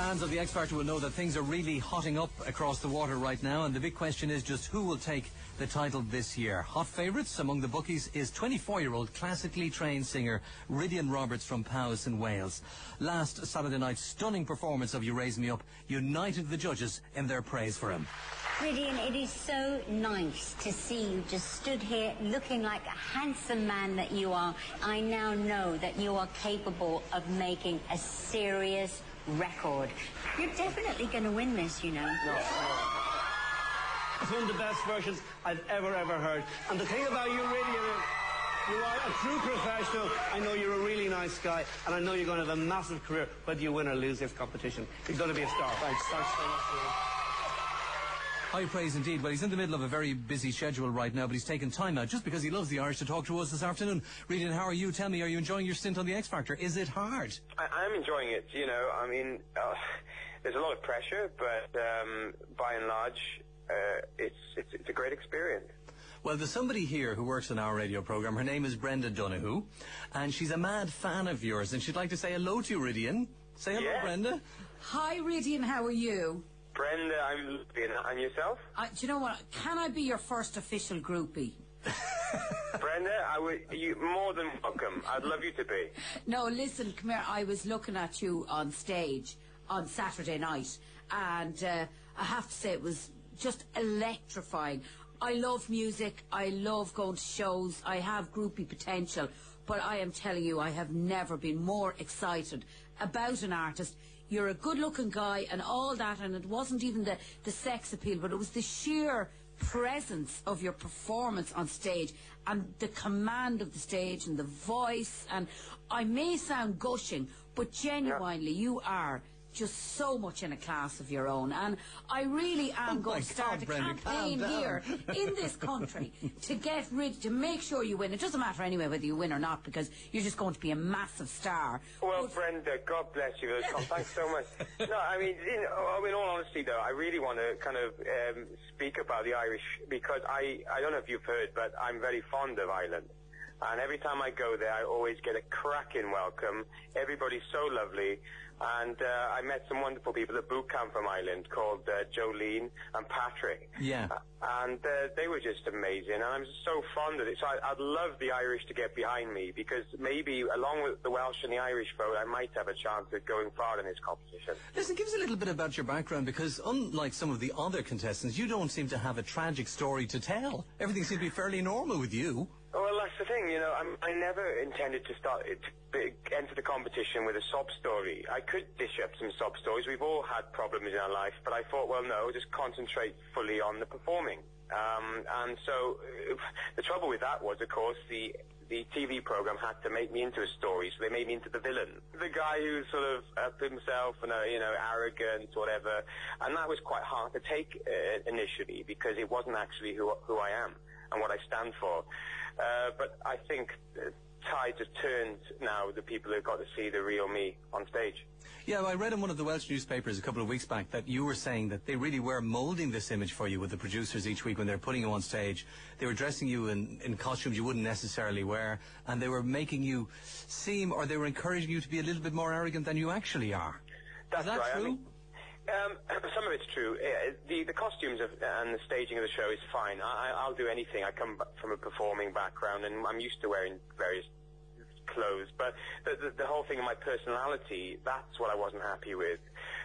Fans of the X Factor will know that things are really hotting up across the water right now, and the big question is just who will take the title this year. Hot favourites among the bookies is 24-year-old classically trained singer Rydian Roberts from Powys in Wales. Last Saturday night's stunning performance of You Raise Me Up united the judges in their praise for him. Rydian, it is so nice to see you just stood here looking like a handsome man that you are. I now know that you are capable of making a serious record. You're definitely going to win this, you know. It's one of the best versions I've ever heard. And the thing about you, Rydian, is you are a true professional. I know you're a really nice guy, and I know you're going to have a massive career, whether you win or lose this competition. You're going to be a star. Thanks so much. High praise indeed. Well, he's in the middle of a very busy schedule right now, but he's taken time out just because he loves the Irish to talk to us this afternoon. Rydian, how are you? Tell me, are you enjoying your stint on the X Factor? Is it hard? I'm enjoying it, you know. I mean, there's a lot of pressure, but by and large, it's a great experience. Well, there's somebody here who works on our radio programme. Her name is Brenda Donoghue, and she's a mad fan of yours, and she'd like to say hello to you, Rydian. Say hello, yeah. Brenda. Hi, Rydian, how are you? Brenda, I'm loving. And yourself? Do you know what? Can I be your first official groupie? Brenda, you more than welcome. I'd love you to be. No, listen, come here. I was looking at you on stage on Saturday night, and I have to say it was just electrifying. I love music. I love going to shows. I have groupie potential. But I am telling you, I have never been more excited about an artist. You're a good-looking guy and all that, and it wasn't even the sex appeal, but it was the sheer presence of your performance on stage and the command of the stage and the voice. And I may sound gushing, but genuinely, you are just so much in a class of your own, and I really am going to start a campaign here in this country to make sure you win. It doesn't matter anyway whether you win or not, because you're just going to be a massive star. Well, Brenda, God bless you. Thanks so much. No, I mean, in all honesty, though, I really want to kind of speak about the Irish, because I don't know if you've heard, but I'm very fond of Ireland. And every time I go there, I always get a cracking welcome. Everybody's so lovely. And I met some wonderful people at boot camp from Ireland called Jolene and Patrick. Yeah. And they were just amazing. And I'm just so fond of it. So I'd love the Irish to get behind me, because maybe along with the Welsh and the Irish vote, I might have a chance of going far in this competition. Listen, give us a little bit about your background, because unlike some of the other contestants, you don't seem to have a tragic story to tell. Everything seems to be fairly normal with you. Well, that's the thing, you know, I never intended to enter the competition with a sob story. I could dish up some sob stories. We've all had problems in our life, but I thought, well, no, just concentrate fully on the performing. And so the trouble with that was, of course, the TV program had to make me into a story, so they made me into the villain. The guy who's sort of up himself and, arrogant, whatever. And that was quite hard to take initially, because it wasn't actually who I am and what I stand for. But I think tide has turned now. The people have got to see the real me on stage. Yeah, well, I read in one of the Welsh newspapers a couple of weeks back that you were saying that they really were moulding this image for you with the producers each week when they're putting you on stage. They were dressing you in costumes you wouldn't necessarily wear, and they were making you seem, or they were encouraging you to be a little bit more arrogant than you actually are. That's Is that right. true? I mean, some of it's true. The costumes and the staging of the show is fine. I'll do anything. I come from a performing background, and I'm used to wearing various clothes. But the whole thing of my personality, that's what I wasn't happy with.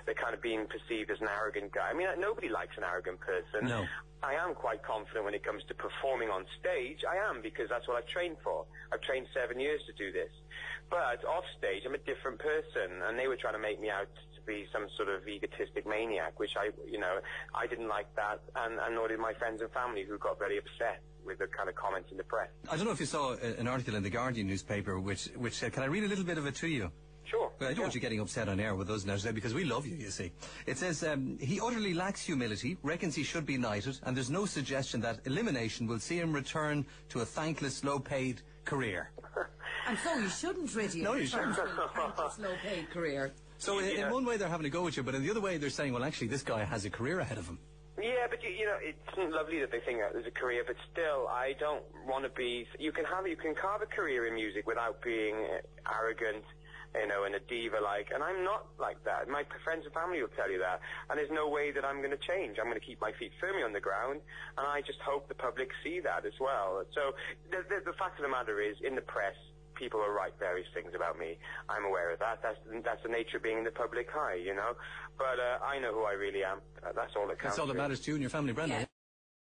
The kind of being perceived as an arrogant guy. I mean, nobody likes an arrogant person. No. I am quite confident when it comes to performing on stage. I am, because that's what I've trained for. I've trained 7 years to do this. But off stage, I'm a different person, and they were trying to make me out to be some sort of egotistic maniac, which I didn't like that, and nor did my friends and family, who got very upset with the kind of comments in the press. I don't know if you saw an article in the Guardian newspaper which said, can I read a little bit of it to you? Sure. Well, I don't want you getting upset on air with us now today, because we love you, you see. It says, he utterly lacks humility, reckons he should be knighted, and there's no suggestion that elimination will see him return to a thankless, low-paid career. And so you shouldn't, Rydian. No, you shouldn't. A thankless, low-paid career. So in one way they're having a go at you, but in the other way they're saying, well, actually, this guy has a career ahead of him. Yeah, but it's lovely that they think that there's a career, but still, I don't want to be. You can carve a career in music without being arrogant, you know, and a diva-like, and I'm not like that. My friends and family will tell you that, and there's no way that I'm going to change. I'm going to keep my feet firmly on the ground, and I just hope the public see that as well. So the fact of the matter is, in the press, people will write various things about me. I'm aware of that. That's the nature of being in the public eye, you know. But I know who I really am. That's all that counts. That's all that matters to you and your family, Brenda. Yeah.